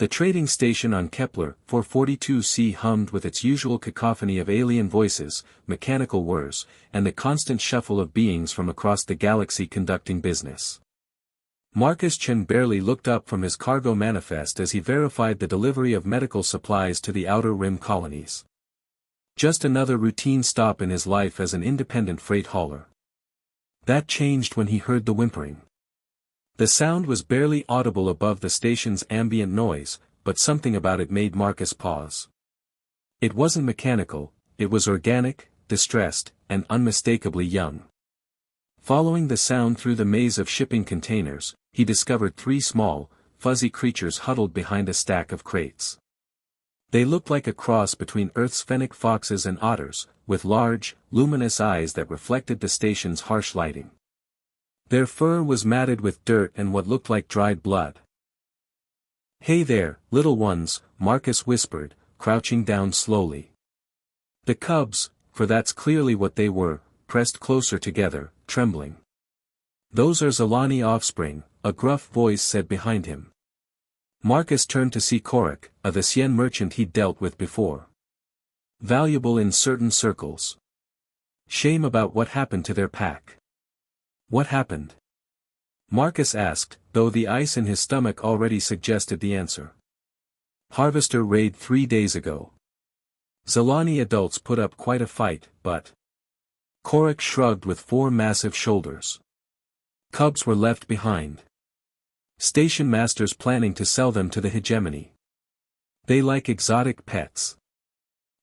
The trading station on Kepler 442c hummed with its usual cacophony of alien voices, mechanical whirs, and the constant shuffle of beings from across the galaxy conducting business. Marcus Chen barely looked up from his cargo manifest as he verified the delivery of medical supplies to the Outer Rim colonies. Just another routine stop in his life as an independent freight hauler. That changed when he heard the whimpering. The sound was barely audible above the station's ambient noise, but something about it made Marcus pause. It wasn't mechanical, it was organic, distressed, and unmistakably young. Following the sound through the maze of shipping containers, he discovered three small, fuzzy creatures huddled behind a stack of crates. They looked like a cross between Earth's fennec foxes and otters, with large, luminous eyes that reflected the station's harsh lighting. Their fur was matted with dirt and what looked like dried blood. "Hey there, little ones," Marcus whispered, crouching down slowly. The cubs, for that's clearly what they were, pressed closer together, trembling. "Those are Zalani offspring," a gruff voice said behind him. Marcus turned to see Korik, a Visian merchant he'd dealt with before. Valuable in certain circles. Shame about what happened to their pack. What happened? Marcus asked, though the ice in his stomach already suggested the answer. Harvester raid 3 days ago. Zalani adults put up quite a fight, but... Korik shrugged with 4 massive shoulders. Cubs were left behind. Station masters planning to sell them to the hegemony. They like exotic pets.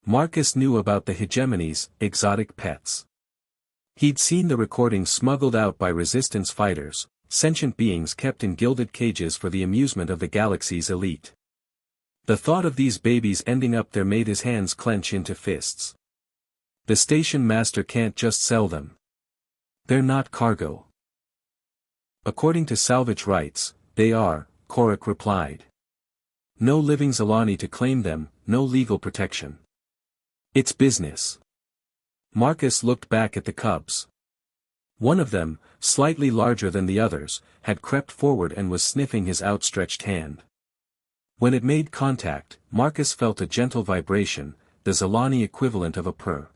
Marcus knew about the hegemony's exotic pets. He'd seen the recordings smuggled out by resistance fighters, sentient beings kept in gilded cages for the amusement of the galaxy's elite. The thought of these babies ending up there made his hands clench into fists. The station master can't just sell them. They're not cargo. According to salvage rights, they are, Korik replied. No living Zalani to claim them, no legal protection. It's business. Marcus looked back at the cubs. One of them, slightly larger than the others, had crept forward and was sniffing his outstretched hand. When it made contact, Marcus felt a gentle vibration, the Zalani equivalent of a purr.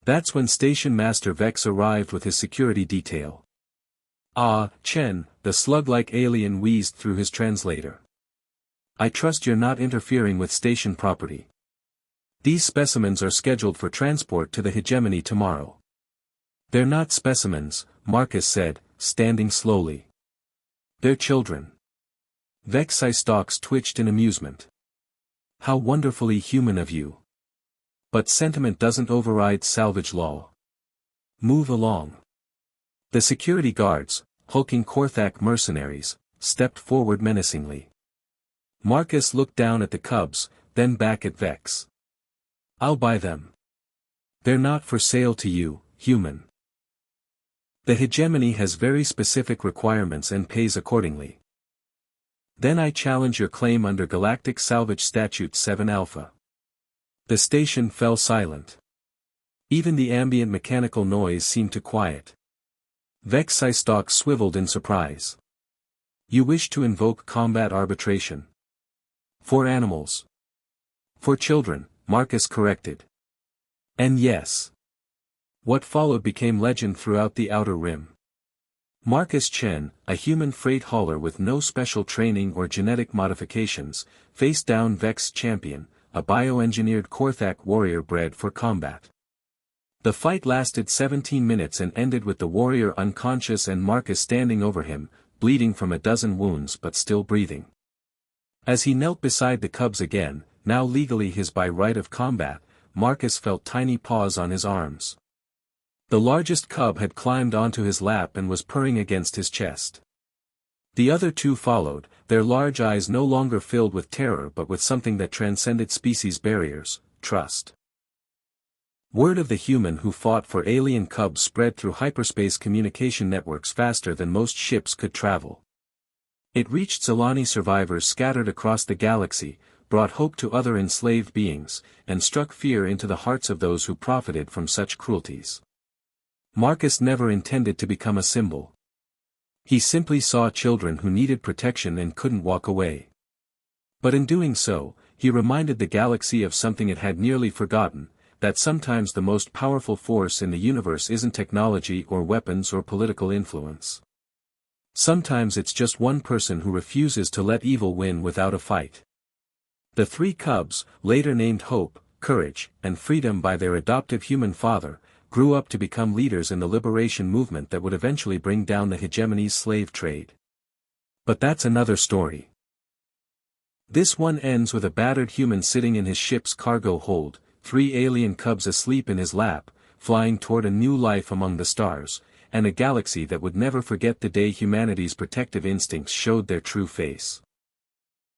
That's when Station Master Vex arrived with his security detail. "Ah, Chen," the slug-like alien wheezed through his translator. "I trust you're not interfering with station property. These specimens are scheduled for transport to the hegemony tomorrow." "They're not specimens," Marcus said, standing slowly. "They're children." Vex's stalks twitched in amusement. "How wonderfully human of you. But sentiment doesn't override salvage law. Move along." The security guards, hulking Korthak mercenaries, stepped forward menacingly. Marcus looked down at the cubs, then back at Vex. "I'll buy them. They're not for sale to you, human. The hegemony has very specific requirements and pays accordingly. Then I challenge your claim under Galactic Salvage Statute 7 Alpha." The station fell silent. Even the ambient mechanical noise seemed to quiet. Vex's stalk swiveled in surprise. "You wish to invoke combat arbitration? For animals. For children," Marcus corrected. "And yes." What followed became legend throughout the Outer Rim. Marcus Chen, a human freight hauler with no special training or genetic modifications, faced down Vex Champion, a bioengineered Korthak warrior bred for combat. The fight lasted 17 minutes and ended with the warrior unconscious and Marcus standing over him, bleeding from a dozen wounds but still breathing. As he knelt beside the cubs again, now legally his by right of combat, Marcus felt tiny paws on his arms. The largest cub had climbed onto his lap and was purring against his chest. The other two followed, their large eyes no longer filled with terror but with something that transcended species barriers, trust. Word of the human who fought for alien cubs spread through hyperspace communication networks faster than most ships could travel. It reached Zalani survivors scattered across the galaxy, brought hope to other enslaved beings, and struck fear into the hearts of those who profited from such cruelties. Marcus never intended to become a symbol. He simply saw children who needed protection and couldn't walk away. But in doing so, he reminded the galaxy of something it had nearly forgotten, that sometimes the most powerful force in the universe isn't technology or weapons or political influence. Sometimes it's just one person who refuses to let evil win without a fight. The three cubs, later named Hope, Courage, and Freedom by their adoptive human father, grew up to become leaders in the liberation movement that would eventually bring down the hegemony's slave trade. But that's another story. This one ends with a battered human sitting in his ship's cargo hold, three alien cubs asleep in his lap, flying toward a new life among the stars, and a galaxy that would never forget the day humanity's protective instincts showed their true face.